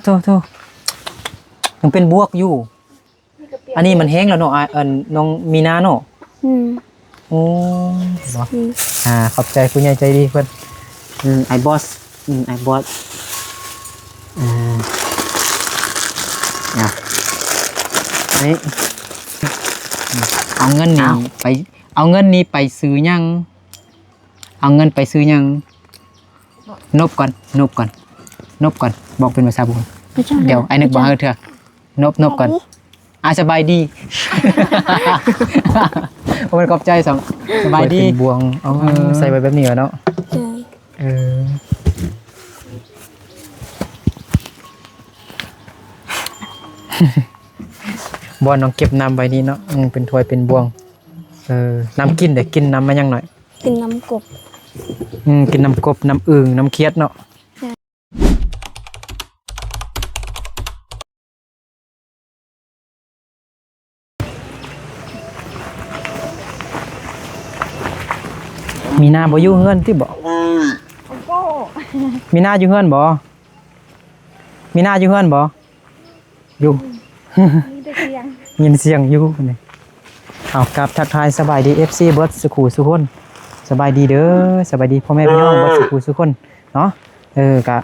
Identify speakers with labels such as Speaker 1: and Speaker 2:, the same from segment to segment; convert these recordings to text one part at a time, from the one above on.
Speaker 1: โตยังเป็นบวกอยู่อันนี้มันแห้งแล้วเนาะน้องมีนาเนาะโอ้บ่ขอบใจผู้ใหญ่ใจดีเพิ่นไอ้บอสไอ้บอสนี่เอาเงินนี่ไปเอาเงินนี้ไปซื้อยังเอาเงินไปซื้อยังนบก่อนบอกเป็นภาษาบุญเดี๋ยวไอ้นึกบอกเถอะนบก่อนสบายดีมันขอบใจสบายดีบวงใส่ไปแบบนี้เนาะบอลน้องเก็บน้ำใบนี้เนาะเป็นถ้วยเป็นบวงน้ำกินเดี๋ยวกินน้ำมายังหน่อย
Speaker 2: กินน้ำกบ
Speaker 1: กินน้ำกบน้ำอึ่งน้ำเคียดเนาะมีนาบ่อยู่เฮือนที่บ่มีนาอยู่เฮือนบ่มีนาอยู่เฮือนบ่อยู่ยินเสียงอยู่นี่เอากับทักทายสบายดี FC เบิร์ดสุขุสุคนสบายดีเด้อสบายดีพ่อแม่พี่น้องเบิร์ดสุขุสุคนเนาะกะ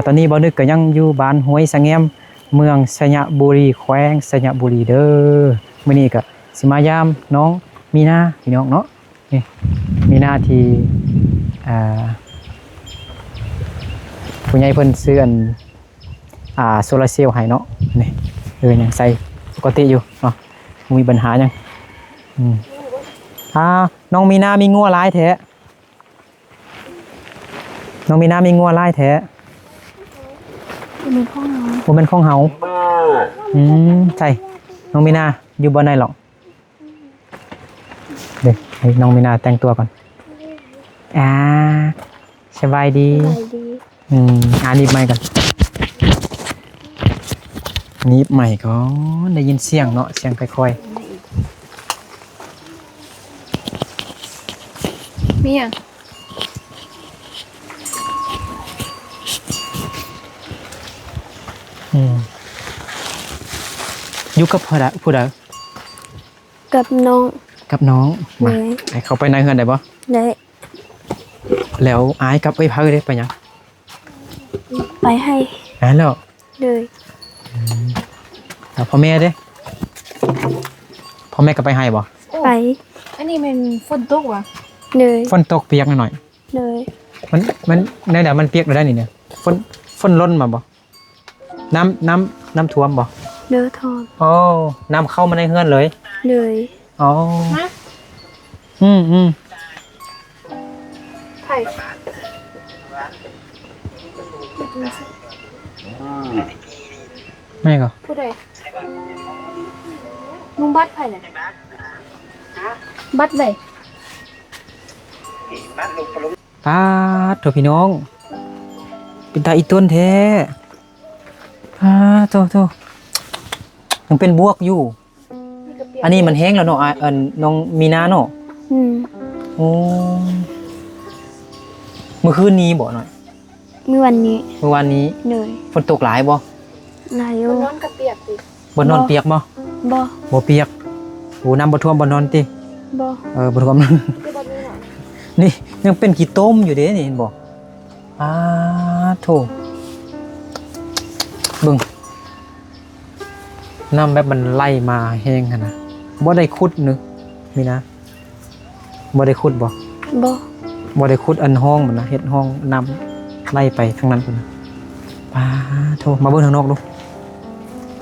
Speaker 1: ตอนนี้บ่นึกก็ยังอยู่บ้านห้วยสะแงมเมืองสระบุรีแขวงสระบุรีเด้อมื้อนี้ก็สิมายามน้องมีนาพี่น้องเนาะนี่มีนาที่ผู้ใหญ่เพิ่นซื้อโซลาร์เซลล์ให้เนาะนี่ยังใส่ปกติอยู่เนาะมีปัญหายังน้องมีนามีงัวลายแท้น้องมีนามีงัวลายแท้
Speaker 2: เป็นข้องเฮา
Speaker 1: เป็นข้องเฮาใช่น้องมีนาอยู่บนไหนหรอกเดี๋ยวให้น้องมีนาแต่งตัวก่อนสบายดีนิบใหม่กันนิบใหม่ก็ได้ยินเสียงเนาะเสียงค่อย
Speaker 2: มีอ่ะ
Speaker 1: อยู่กับผู้ใด
Speaker 2: กับน้อง
Speaker 1: มาให้เขาไปในเฮือนได้ปะ
Speaker 2: ได้
Speaker 1: แล้วอายกับไอ้พักได้ไปยัง
Speaker 2: ไปให้
Speaker 1: แล้ว
Speaker 2: เลย
Speaker 1: พ่อแม่เด้พ่อแม่ก็ไปให้บ่
Speaker 2: ไป
Speaker 3: อันนี้มันฝนตกว่ะ
Speaker 2: เลย
Speaker 1: ฝนตกเปียกหน่อย
Speaker 2: เลย
Speaker 1: มันในเดี๋ยวมันเปียกได้นี่เนี่ยฝนล้นมาบ่น้ำท่วมบ่
Speaker 2: เนื้อทอง
Speaker 1: น้ำเข้ามาในเฮือนเลย
Speaker 3: ไผ่
Speaker 1: ไม่ก็
Speaker 3: ผู้ใดมึงบัดไผ่เนี่ยบัดไหน
Speaker 1: โถพี่น้องเป็นตาอีต้นแท้โถยังเป็นบวกอยู่อันนี้มันแห้งแล้วเนาะน้องมีนาเนาะโอ้เมื่อคืนนี้บ่หน่อย
Speaker 2: เมื่อวานนี้
Speaker 1: เลยฝนตกหลายบ่
Speaker 2: หลายอยู่
Speaker 3: บนนอนกระเปียกติ
Speaker 1: บนนอนเปียกบ่เปียกโหน้ำบ่ท่วมบ่นอนติบ่ท่วมนี่ยังเป็นขี้ต้มอยู่เด้นี่เห็นบ่โถบึ้งน้ำแบบมันไล่มาแห้งขนาดบ่ได้ขุดนึกมีนะบ่ได้ขุดบ่ได้ขุดอันห้องมันนะเฮ็ดห้องน้ำไล่ไปทางนั้นพุ่นนะโถมาเบิ่งทางนอกดู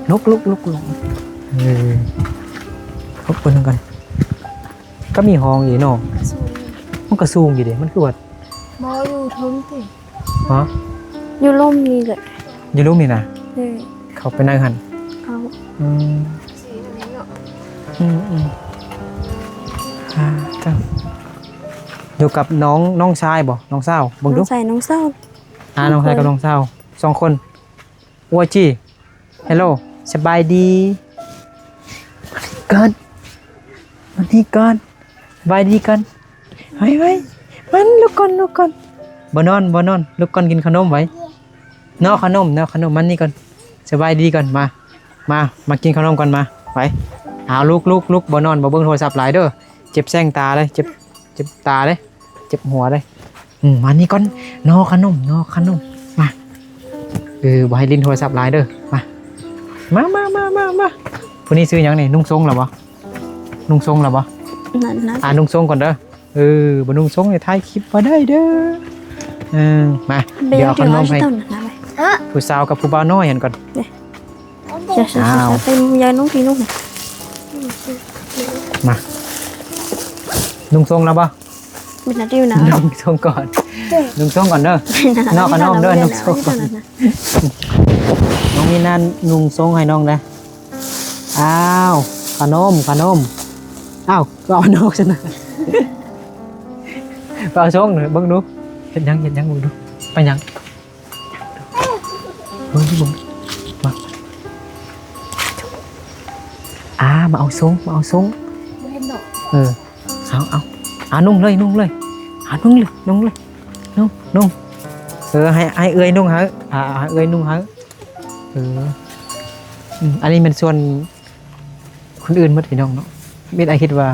Speaker 1: ลุกลุกเบิ่งกันก็มีห้องอยู่เนาะมันก็สูงอยู่เด้มันคือว่า
Speaker 3: บ่อยู่ทึงติ
Speaker 2: อยู่ร่มนี่แหละ
Speaker 1: อยู่ร่มนี่นะเขาไปนั่งหัน
Speaker 2: เขา
Speaker 3: สีอันนี้เนาะ
Speaker 1: จ้าอยู่กับน้องชายบ่น้องสาว
Speaker 2: น้องชายน้องสาว
Speaker 1: น้องชายกับน้องสาว2 คนวัวจี้ฮัลโหลสบายดีวันนี้ก่อนสบายดีกันเฮ้ยมันลุกก่อนบ่นอนลุกก่อนกินขนมไว้ เนาะขนมมันนี่ก่อนสบายดีก่อนมากินขนมก่อนมาไปเอาลุกบ่นอนบ่เบิ่งโทรศัพท์หลายเด้อเจ็บแสงตาเลยเจ็บตาเลยเจ็บหัวเลยมานี่ก่อนนอขนมมาบ่ให้ลิ้นโทรศัพท์หลายเด้อมาผู้นี้ซื้อหยังนี่นุ่งทรงเหรอบ่นุ่งทรงเหรอบ่
Speaker 2: นั่นนะ
Speaker 1: นุ่งทรงก่อนเด้อบ่นุ่งทรงเนี่ยถ่ายคลิปบ่ได้เด้อมาเดี๋ยวเอาขนมให้ผู้สาวกับผู้บ่าวน้อยเห็นก่อน
Speaker 2: จะเป็นยายน้องพี่ลูก
Speaker 1: มานุ่งทรงแล้วบ่
Speaker 2: เป็นอะไรอยู่นะ
Speaker 1: นุ่งทรงก่อนนุ่งทรงก่อนเด้อนอกกับน้องเด้อนุ่งทรงก่อนน้องมีนั่นนุ่งทรงให้น้องนะอ้าวขนมอ้าวก็เอานอกซะนะไปเอาทรงเบิ่งดูเฮ็ดหยังเบิ่งดูไปหยังเบิ่งมามาเอาทรงเอานุ่งเลยนุ่งเลยให้เอื้อยนุ่งฮะเอื้อยนุ่งฮะอันนี้เป็นส่วนคนอื่นมัดพี่น้องเนาะมิดไอคิดว่า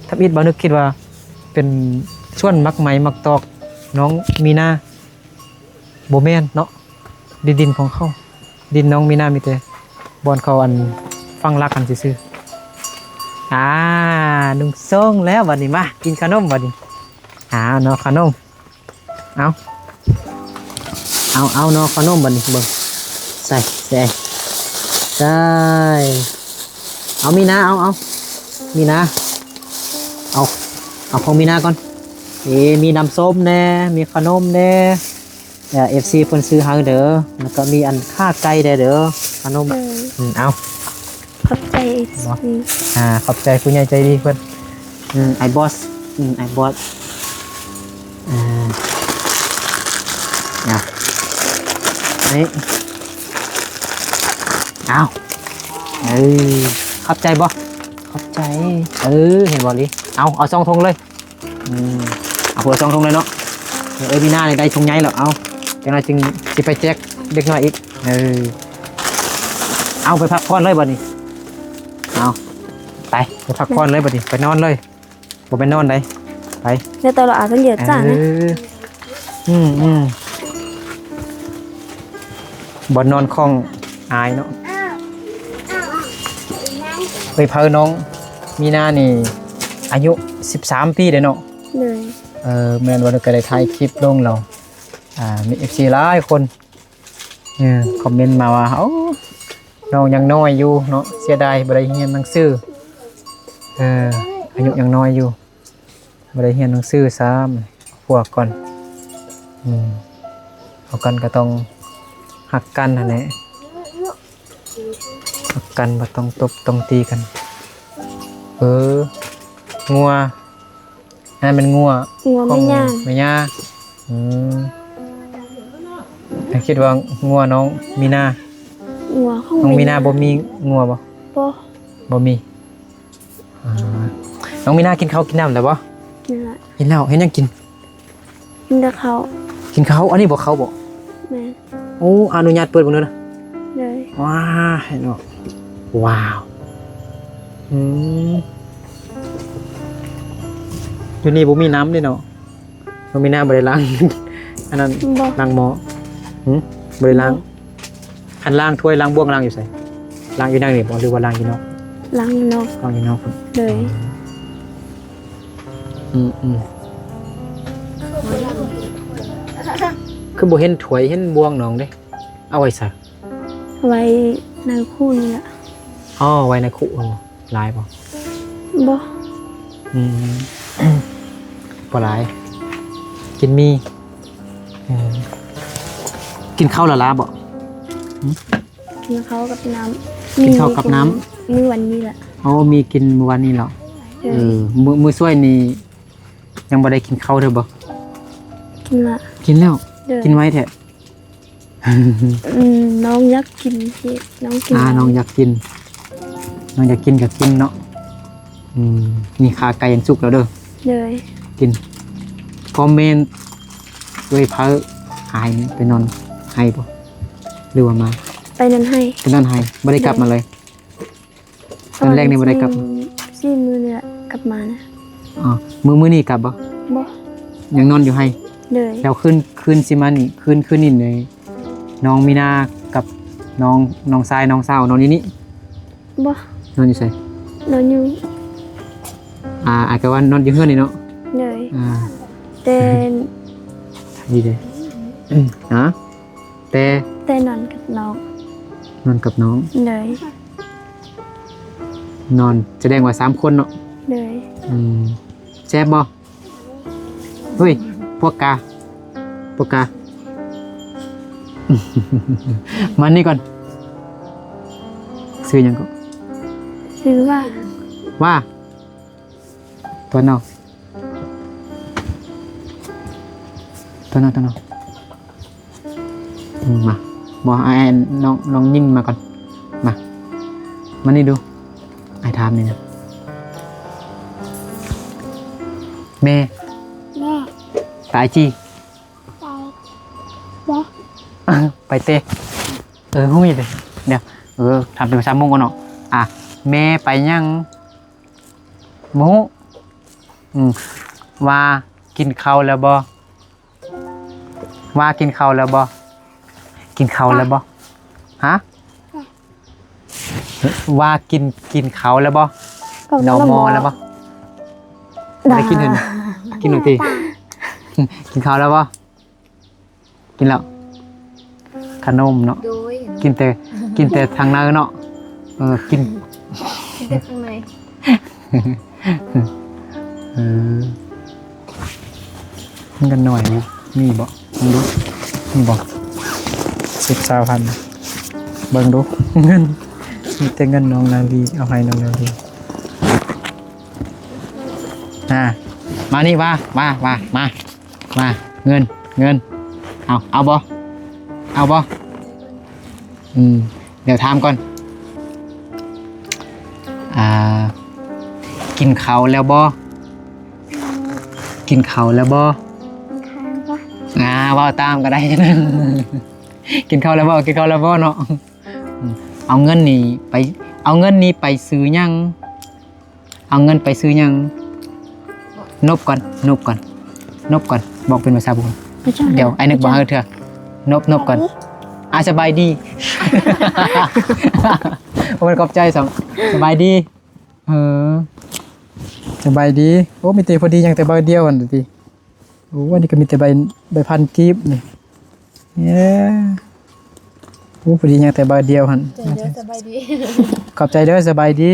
Speaker 1: ถ้ามิดบ่นึกคิดว่าเป็นส่วนมักไหมมักตอกน้องมีนาโบแมนเนาะดินของเขาดินน้องมีนามีแต่บอนเขาอันฟังรักกันซื่อนุ่งทรงแล้ววันนี้มากินขนมวันนี้เนาะขนมเอาเนาะขนมวันนี้เบิ่งใส่เอามีนาเอามีนาเอาของมีนาก่อนมีน้ำส้มแน่มีขนมแน่FC เพิ่นซื้อให้เด้อแล้วก็มีอันค่าไก่เด้อขนมเอา
Speaker 2: ขอบใจ
Speaker 1: ขอบใจคุณยายใจดีเพื่อนไอ้บอสนี่เอาขอบใจบ่ขอบใจเห็นบ่ลิเอาซองทงเลยเอาหัวซองทงเลยเนาะมีหน้าในได้ทงใหญ่แล้วเอาจังไรจึงสิไปแจกเด็กน้อยอีกเอาไปพักผ่อนเลยบ่นี่เอาไปพักผ่อนเลยบ่ดิไปนอนเลยบ่ไปนอนได้ไป
Speaker 2: ในตลาดต้องเยอะจ้านะ
Speaker 1: บ่นอนคล่องอายเนาะไปเพิ่นน้องมีนานี่อายุ13ปีเด้เนาะ
Speaker 2: เลย
Speaker 1: เมื่อวันก็ได้ถ่ายคลิปลงเรามี FC หลายคนคอมเมนต์มาว่าน้องยังน้อยอยู่เนาะเสียดายบ่ได้เรียนหนังสืออายุยังน้อยอยู่บ่ได้เรียนหนังสือซ้ำพวกก่อนเอากันก็ต้องหักกันนั่นแหละหักกันบ่ต้องตบต้องตีกันงัวนั่นเป็นงัวไม่ย่าคิดว่างัวน้องมีนาน้องมีนาบ่มีงัวบ่มีน้องมีนากินข้าวกินน้ำแล้วบ่กินแล้วเห็นยังกิน
Speaker 2: แต่ข้าว
Speaker 1: อันนี้บ่เขาบ่
Speaker 2: แม่
Speaker 1: อนุญาตเปิดบ่เด้อ
Speaker 2: เลย
Speaker 1: ว้าวเห็นบ่ว้าวอยู่นี่บ่มีน้ำด้วยเนาะน้องมีนาบ่ได้ล้างอันนั้นล้างหม้อบ่ได้ล้างอันล้างถ้วยล้างบ่วงล้างอยู่ไสล้างอยู่นั่งนี่บ่หรือว่าล้างอยู่นอก
Speaker 2: ล้างอยู่นอกเลย
Speaker 1: คือบ่เห็นถ้วยเห็นบ่วงน้องเด้เอาไว้ซะ
Speaker 2: ไว้ในคู่นี่แหละ
Speaker 1: ไว้ในคู่หลายบ่บ่หลายกินมีกินข้าวละลาบ่
Speaker 2: กินข้าวกับน้ำ
Speaker 1: กินข้าวกับน้ำ
Speaker 2: มื้อวันนี้แหละ
Speaker 1: มีกินมื้อวันนี้เหรอมื้อช่วยนี่ยังบ่ได้กินข้าวเด้อบ่
Speaker 2: กิน
Speaker 1: แล้วกินไว้แท้
Speaker 2: น้องอยากกินน้องกิน
Speaker 1: น้องอยากกินก็กินเนาะนี่ขาไก่ยังสุกแล้วเด้อ
Speaker 2: เลย
Speaker 1: กินคอมเมนต์ด้วยเพ้อหายไปนอนให้บ่ หรือว่ามา
Speaker 2: ไปนั่นให้
Speaker 1: ไปนั่นให้บ่ได้กลับมาเลยตอนแรกนี่บ่ได้กลับ
Speaker 2: 4 มื้อนี่แหละกลับมานะ
Speaker 1: อ๋อมื้อนี้กลับบ่
Speaker 2: บ่
Speaker 1: ยังนอนอยู่ให้
Speaker 2: เลย
Speaker 1: แล้วคืนสิมานี่คืนนี่เลยน้องมีนากับน้องชายน้องสาวนอนอยู่นี่
Speaker 2: บ่
Speaker 1: นอนอยู่ไส
Speaker 2: นอนอยู่
Speaker 1: อาจจะว่านอนอยู่เฮือนนี่เนาะ
Speaker 2: เลย แต่
Speaker 1: ดีเลยฮะแต่
Speaker 2: นอนกับน้อง
Speaker 1: นอนกับน้อง
Speaker 2: เลย
Speaker 1: นอนแสดงว่า3คนเนาะ
Speaker 2: เลย
Speaker 1: แซ่บบ่เฮ้ยพวกกา มานี่ก่อนซื้อหยังก็
Speaker 2: ซื้อว่า
Speaker 1: ว่าตัวเนาะมาบอกไอ้น้องยิ่งมาก่อนมานี่ดูไอ้ถามนี่นะแม่
Speaker 3: แม่
Speaker 1: ตายจี
Speaker 3: ไปบ่
Speaker 1: ไปเตะหุ้ยเลยเดี๋ยวทำเป็นภาษามงก่อนเนาะแม่ไปยังหมูว่ากินข้าวแล้วบ่กินข้าวแล้วบ่ฮะว่ากินข้าวแล้วบ่นอมอแล้วบ่ได้กินเห็นกินหน่อยทีกินข้าวแล้วบ่กินแล้วขนมเนาะกินแต่ทางในเนาะกิน
Speaker 2: แต่ข้างใน
Speaker 1: มันกันหน่อยนะมีบ่มึงดูมีบ่10,000เบิ่งดูเงินมีแต่เงินน้องนาลีเอาให้น้องนาลีมานี่มาเงินเอาบ่เดี๋ยวถามก่อนกินข้าวแล้วบ่ว่าตามก็ได้นะ กินข้าวแล้วบ่เนาะเอาเงินนี่ไปซื้อหยังนบก่อนบอกเป็นภาษาบุญเดี๋ยวไอ้นึกบอกเถอะนบก่อนสบายดี มันขอบใจสบายดีสบายดีโอ้มีแต่พอดียังแต่ใบเดียวอันทีโอ้วันนี้ก็มีแต่ใบพันกีบนี่โอ้พอดียังแต่ใบเดียวหันสบายดีขอบใจเด้อสบายดี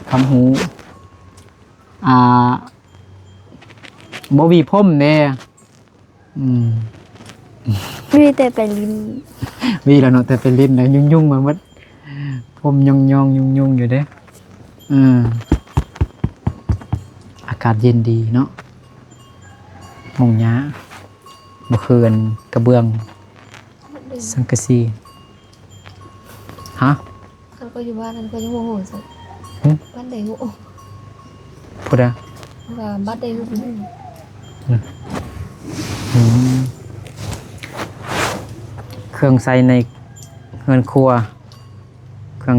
Speaker 1: คำหูบ่วีพ่มเด้
Speaker 2: มีแต่ไปลิ้น
Speaker 1: วีแล้วเนาะแต่เป็นลิ้นแล้วยุ่งๆมาหมดผมยุ่งอยู่เด้อากาศเย็นดีเนาะมงย้าบ่เคือนกระเบื้องสังกะสีฮะ
Speaker 2: เขาก็อยู่บ้านนั้นก็ยังโมโหสิบ้านใดหู
Speaker 1: พูดอะ
Speaker 2: ว่าบ้านใดหู
Speaker 1: เครื่องใส่ในเรือนครัวเครื่อง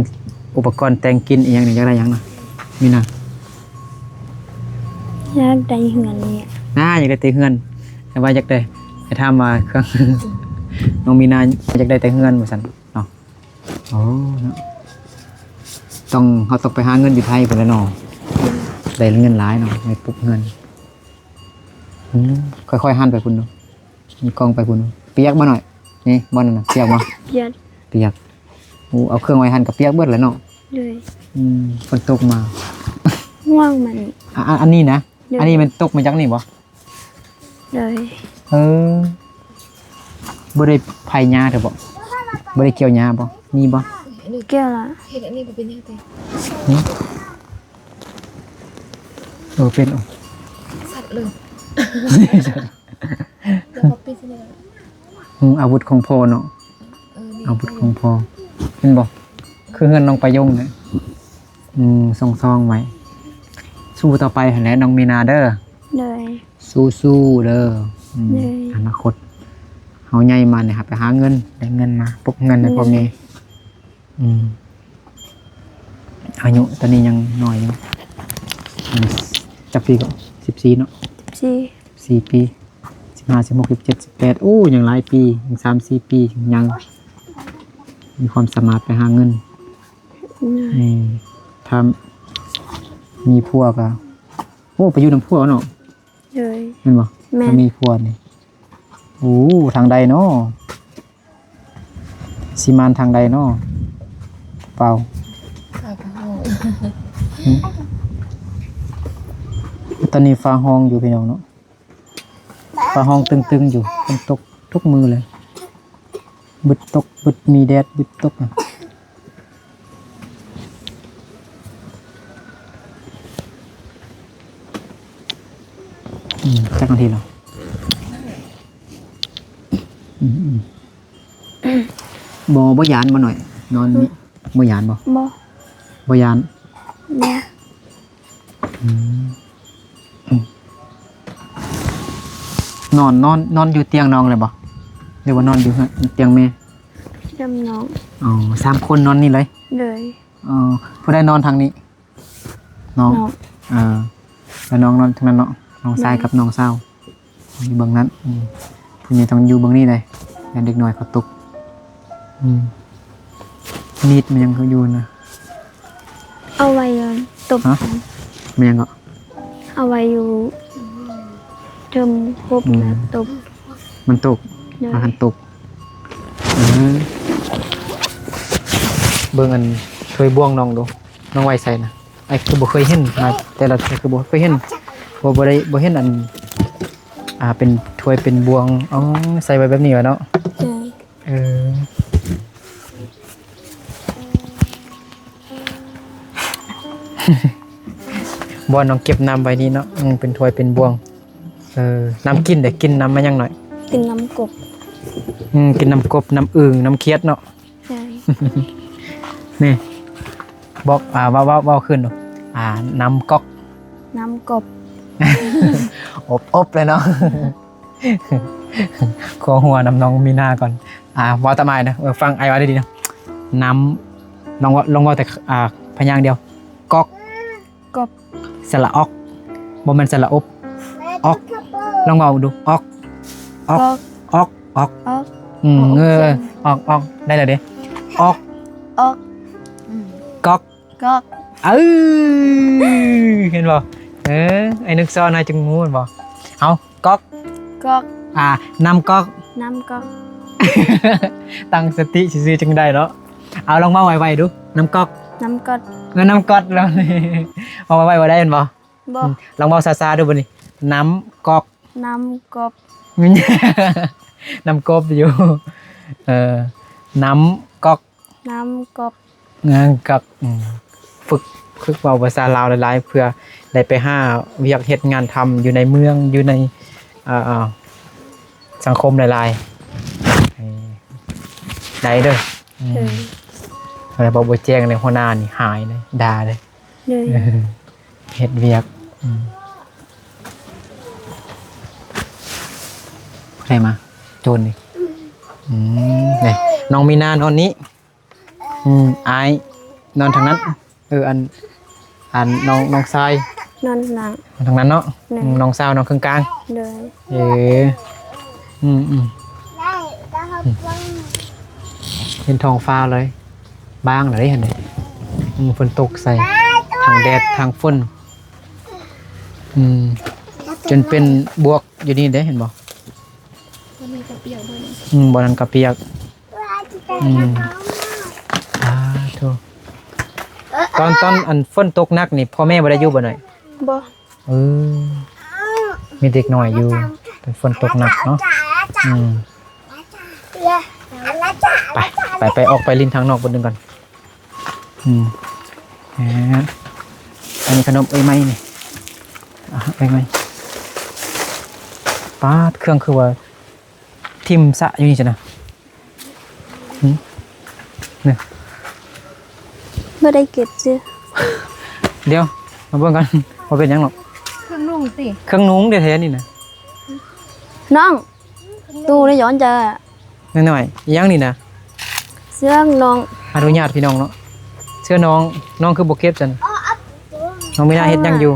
Speaker 1: อุปกรณ์แต่งกินอีกอย่างหนึ่งอย่างไรอย่างนะมีนะ
Speaker 2: อยากได้เหือนนี่
Speaker 1: อยากได้แต่เฮือนแต่ว่าอยากได้ให้ทำมาเครื่อง น้องมีนาอยากได้แต่เฮือนเหมือนกันเนาะโอ้เขาต้องไปหาเงินอยู่ไทยไปแล้วเนาะได้เงินหลายเนาะไม่ปุ๊บเงินค่อยๆหั่นไปคุณดูมีกองไปคุณเปียกบ่หน่อยนี่บ่นั่นน่ะเปียกบ่เปียกเอาเครื่องไว้หั่นกับเปียกเบิดแล้วเนาะ
Speaker 2: เลย
Speaker 1: ฝนตกมา
Speaker 2: ห่วงมัน
Speaker 1: อันนี้นะอันนี้มันตกมาจากนี่บ่
Speaker 2: เลย
Speaker 1: บ่ได้ไผหญ้าเด้อบ่ได้เกี่ยวหญ้าบ่มีบ่
Speaker 2: เกี่ยวล่ะเฮ็ดอันนี้บ่เป็นหยังแต่
Speaker 1: เป็น
Speaker 2: สัตว์เลย
Speaker 1: อาวุธของพ่อเนาะอาวุธของพ่อเห็นบ่คือเงินน้องประยงเนี่ยซองไว้สู้ต่อไปหั่นแหละน้องมีนาเด้อ
Speaker 2: เลย
Speaker 1: สู้เด้ออนาคต เฮาใหญ่มาเนี่ยครับไปหาเงินได้เงินมาปุ๊บเงินในพ่อแม่อายุตอนนี้ยังน้อยอยู่จักปีก็14เนาะ
Speaker 2: 14
Speaker 1: 4 ปี15 16 17 18โอ้ยังหลายปียัง3-4 ปียังมีความสามารถไปหาเงินถ้ามีผัวก็โอ้ไปอยู่นำผัวเนาะ
Speaker 2: เลย
Speaker 1: แม่นบ่ถ้ามีผัวนี่โอ้ทางใดเนาะสิมานทางใดเนาะเปล่าตอนนี้ฟ้าห้องอยู่พี่น้องเนาะฟ้าห้องตึงๆอยู่ฝนตกทุกมือเลยบึดตกบึดมีแดดบึดตกนะสักนาทีแล้วบ่ยานมาหน่อยนอนนี่บ่ยานบ่ บ่ยาน
Speaker 2: แม่
Speaker 1: นอนอยู่เตียงน้องเลยบ่หรือว่านอนอยู่เตียงแม่
Speaker 2: จำน้อง
Speaker 1: อ๋อ3 คนนอนนี่เลย
Speaker 2: เลย
Speaker 1: ผู้ใดนอนทางนี้น้องแล้วน้องนอนทางนั้นเนาะน้องชายกับน้องสาวอยู่เบื้องนั้นผู้ใหญ่ต้องอยู่เบื้องนี้เลยอย่าเด็กน้อยเขาตกมีดมันยังเขาอยู่นะ
Speaker 2: เอาไว้ตบ
Speaker 1: มันยังก็
Speaker 2: เอาไว้อยู่เติมครบนะตบ
Speaker 1: มันตก
Speaker 2: เลย
Speaker 1: มาหันตกเบิ่งอันเคยบ่วงน้องดูน้องไว้ใส่นะไอ้คือบ่เคยเห็นนะแต่ละคือบ่เคยเห็นบ่เห็นอันเป็นถ้วยเป็นบ่วงใส่ไว้แบบนี้วะเนาะ
Speaker 2: เลย
Speaker 1: บ่น้องเก็บน้ำไว้นี่เนาะเป็นถ้วยเป็นบ่วงน้ำกินเดี๋ยวกินน้ำมายังหน่อย
Speaker 2: กินน้ำกบ
Speaker 1: กินน้ำกบน้ำอึ่งน้ำเคียดเนาะ
Speaker 2: ใช่
Speaker 1: นี่บอกว่าขึ้นเนาะน้ำก๊อก
Speaker 2: น้ำกบ
Speaker 1: อบเลยเนาะ ขอหัวน้ำน้องมีนาก่อนว่าตะไมนะฟังไอ้ว่าได้ดีนะน้ำลองว่าแต่พยางค์เดียวก๊อก
Speaker 2: กบ
Speaker 1: สระออกบ่แม่นสระอบออกลองเว้าดูออก
Speaker 2: กอก
Speaker 1: ออก
Speaker 2: ออก
Speaker 1: ออกได้แล้วเด้ออก
Speaker 2: ออก
Speaker 1: ก๊อก
Speaker 2: กอก
Speaker 1: เห็นบ่ไอ้นึกซ้อนให้จังงูเห็นบ่เอาก๊อก
Speaker 2: กอก
Speaker 1: น้ำก๊อก
Speaker 2: น้ำกอก
Speaker 1: ตั้งสติซื่อๆจังได้เนาะเอาลองมาไวๆดูน้ำก๊อก
Speaker 2: น้ำกอด
Speaker 1: น้ำก๊อกแล้วนี่เอาไว้บ่ได้เห็นบ่
Speaker 2: บ่
Speaker 1: ลองเว้าซาๆดูบ่นี่น้ำก๊อก
Speaker 2: น้ำกบ
Speaker 1: น้ำกบอยู่น้ำก๊อก
Speaker 2: น้ำกบ
Speaker 1: งานกับฝึกเว้าภาษาลาวหลายๆเพื่อได้ไปหาเวียกเฮ็ดงานทำอยู่ในเมืองอยู่ในสังคมหลายๆได้เด้อ
Speaker 2: เลย
Speaker 1: อะไรบอกบ่แจ้งในหัวหน้านี่หายเลยด่าเลย
Speaker 2: เลย
Speaker 1: เฮ็ดเวียกใครมาโจรนี่นี่น้องมีนานอนนี้อายนอนทางนั้นอันน้องทราย
Speaker 2: นอนหนัง
Speaker 1: ทางนั้นเนาะ
Speaker 2: เลย
Speaker 1: น้องสาวนอนครึ่งกลาง
Speaker 2: เลย
Speaker 1: เห็นท้องฟ้าเลยบางเลยเห็นไหมฝนตกใส่ทางแดดทางฝนจนเป็นบวกอยู่นี่ได้เห็นบ่บ่นั้นกระเปียกโธ่ตอนอันฝนตกหนักนี่พ่อแม่บ่ได้อยู่บ่หน่อย
Speaker 2: บ่
Speaker 1: มีเด็กหน่อยอยู่เป็นฝนตกหนักเนาะไปออกไปลิ้นทางนอกบนนึงก่อนอันนี้ขนมไหมนี่ไหมป้าเครื่องคือว่าทิมสะอยู่นี่จ้ะนะเนี่ย
Speaker 2: บ่ได้เก็บซื้อ
Speaker 1: เดี๋ยวมาเบิ่งกันว่าเป็นยังหรอก
Speaker 3: เครื่องนุ่งสิ
Speaker 1: เครื่องนุ้งเดี๋ยวแท้นี่นะ
Speaker 2: น้องตู้นี่ย้อนจะ
Speaker 1: น้อยๆอีหยังนี่นะ
Speaker 2: เสื้อน้อง
Speaker 1: อนุญาตพี่น้องเนาะเชื่อน้องคือบ่เก็บจันน้องมีหน้าเฮ็ดหยังอยู่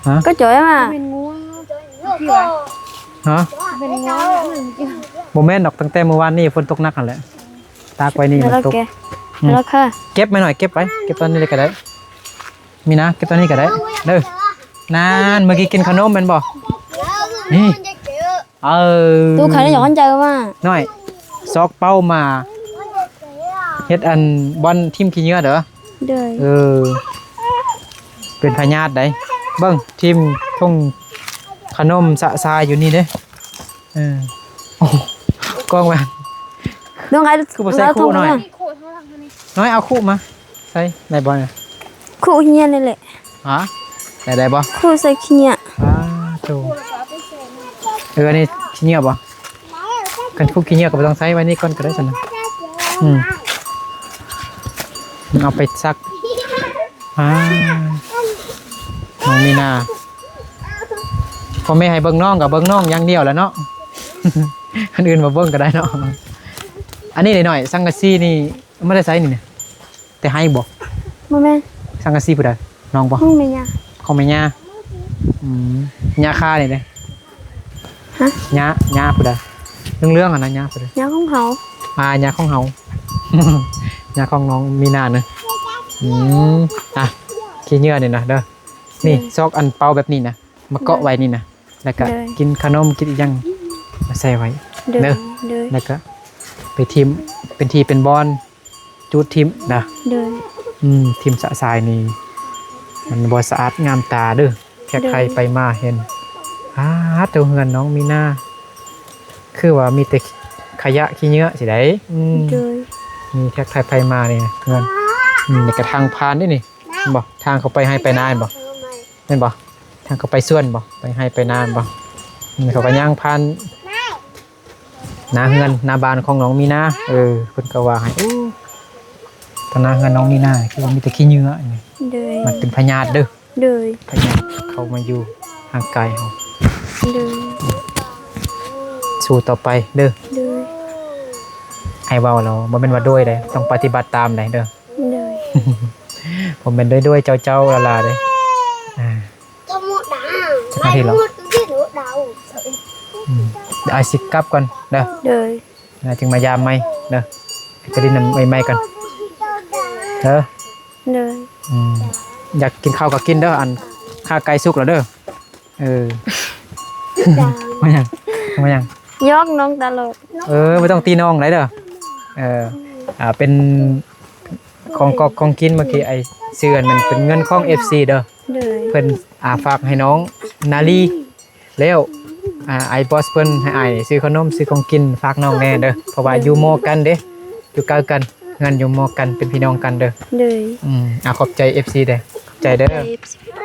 Speaker 1: ฮะ
Speaker 2: ก็จ่อยมา
Speaker 3: เป็นงูที่ว่า
Speaker 1: ฮะ
Speaker 3: เป็นงู
Speaker 1: บ่แม่นดอกตั้งแต่เมื่อวานนี้ฝนตกหนักนั่นแหละตากไว้นี่
Speaker 2: แล้ว
Speaker 1: มันตก
Speaker 2: แกแล้วค่ะ
Speaker 1: เก็บไว้หน่อยเก็บไว้เก็บตอนนี้เลยก็ได้มีนะเก็บตอนนี้ก็ได้เด้อนานเมื่อกี้กินขนมแม่นบ่นี่
Speaker 2: ตู้ใครได้หยอกใจว่า
Speaker 1: น้อยซอกเป้ามาเฮ็ดอันบอลทีมขี้เหงื่อเด้อ
Speaker 2: เด้อ
Speaker 1: เป็นพญาติได้เบิ่งทีมทุ่งขนมสะทรายอยู่นี่เด้โอ้กล้องมา
Speaker 2: น้องไอ้
Speaker 1: คือบ่ใส่คู่หน่อย
Speaker 3: โคตรเท่าทางนี้
Speaker 1: น้อยเอาคู่มาใส่ได้บ่เนี่ย
Speaker 2: คู่เฮียนี่แหละ
Speaker 1: ฮะได้บ่
Speaker 2: คู่ใส่เฮีย
Speaker 1: โตอันนี้ขี้เหงื่อบ่กันคู่ขี้เหงื่อก็บ่ต้องใส่ไว้นี่ก่อนก็ได้ซั่นนะเอาไปซักน้องมีนาพอไม่ให้เบิ่งน้องกับเบิ่งน้องอย่างเดียวแหล้วเนาะ อันอื่นมาเบิ่งก็ได้เนาะอันนี้หน่อยๆสังกะสีนี่ไม่ได้ใส่นี่เนี่ยแต่ให้บอก
Speaker 2: บ่แม่
Speaker 1: สังกะสีผู้ใดน้องบ่
Speaker 2: ห้องแม่ยา
Speaker 1: ของแม่ย่าย่าค่านี่เด้
Speaker 2: ฮะ
Speaker 1: ย่าผู้ใดเรื่องๆอ่ะนะย่าผู้ใด
Speaker 2: ยาของเขา
Speaker 1: ย่าของเฮา ย่าของน้องมีนาเนอะขี้เหงื่อนี่นะเด้อนี่ซอกอันเป่าแบบนี้นะมาเกาะไว้นี่นะแล้วก็กินขนมกินอีกอย่างมาใส่ไว้
Speaker 2: เด้อ
Speaker 1: แล้วก็ไปทีมเป็นทีเป็นบอลจูดทีมนะ
Speaker 2: เด้อ
Speaker 1: ทีมสะทรายนี่มันบ่สะอาดงามตาเด้อแค่ใครไปมาเห็นตัวเฮือนน้องมีหน้าคือว่ามีแต่ขยะขี้เหงื่อสิได้
Speaker 2: เด้อ
Speaker 1: มีแค่ใครไปมานี่เฮือนในกระทางพานนี่นี่บ่ทางเขาไปให้ไปนานบ่เห็นบ่ทางเขาไปส่วนบ่ไปให้ไปนานบ่เขาก็ย่างพานหน้าเฮือนหน้าบ้านของน้องมีนาเพิ่นก็ว่าให้ตอนหน้าเฮือนน้องมีนาคือว่ามีแต่ขี้เหงื่อนี่
Speaker 2: เด้อ
Speaker 1: มันเป็นพยาธิเด้อ
Speaker 2: เด้อ
Speaker 1: พยาธิเข้ามาอยู่ร่างกายเฮา
Speaker 2: เด้อ
Speaker 1: สู้ต่อไปเด้อ
Speaker 2: เด้อ
Speaker 1: ให้เว้าเราบ่แม่นว่าด้วยเด้ต้องปฏิบัติตามได้เด้อ
Speaker 2: เด้อ
Speaker 1: ผมเป็นด้วยเจ้าลาเด้
Speaker 3: จะหมดดาว
Speaker 1: จักนาทีแล้ว
Speaker 3: ที่หนูดาว
Speaker 1: เดี๋ยวไอ้สิกลับก่อนเด้อ
Speaker 2: เด้อ
Speaker 1: แล้วจึงมายามใหม่เด้อไปดินใหม่ๆกันเด้อ
Speaker 2: เด้อ
Speaker 1: อยากกินข้าวก็กินเด้ออันข้าวไก่สุกแล้วเด้อมายัง
Speaker 2: ยอกน้องตลอด
Speaker 1: ไม่ต้องตีน้องไหนเด้อเป็นของกินเมื่อกี้ไอ้เสื้อมันเป็นเงินของ FC เด้อ
Speaker 2: เด้อ
Speaker 1: เพิ่นฝากให้น้องนาลีแล้วไอ้บอสเพิ่นให้อ้ายซื้อขนมซื้อของกินฝากน้องแน่เด้อเพราะว่าอยู่หม้อกันเด้อยู่ใกล้กันงานอยู่หม้อกันเป็นพี่น้องกันเด้อ
Speaker 2: เด้อ
Speaker 1: ขอบใจ FC เด้อขอบใจเด้อ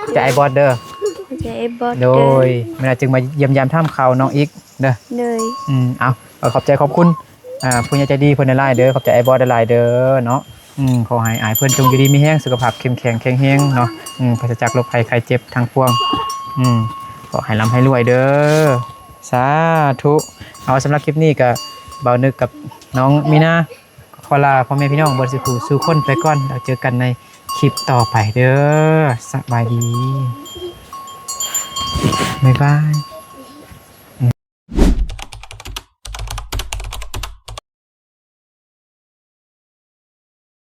Speaker 1: ขอบใจไอ้บอสเด้อ
Speaker 2: ใจบอส
Speaker 1: โดยเวลาจึงมาเยี่ยมยามท่ามข่าวน้องอีกเด้อ
Speaker 2: เด้อ
Speaker 1: ขอบใจขอบคุณผู้ใหญ่ใจดีเพิ่นหลายๆเด้อขอบใจไอ้บอสหลายๆเด้อเนาะขอให้อ้ายเพิ่นจงอยู่ดีมีแรงสุขภาพเข้มแข็งแข็งแรงเนาะปราศจากโรคภัยไข้เจ็บทางปวงขอให้ร่ำให้รวยเด้อสาธุเอาสำหรับคลิปนี้ก็เบานึกกับน้องมีนาขอลาพ่อแม่พี่น้องบ่สิคู่สู่คนไปก่อนแล้วเจอกันในคลิปต่อไปเด้อสบายดีบ๊ายบาย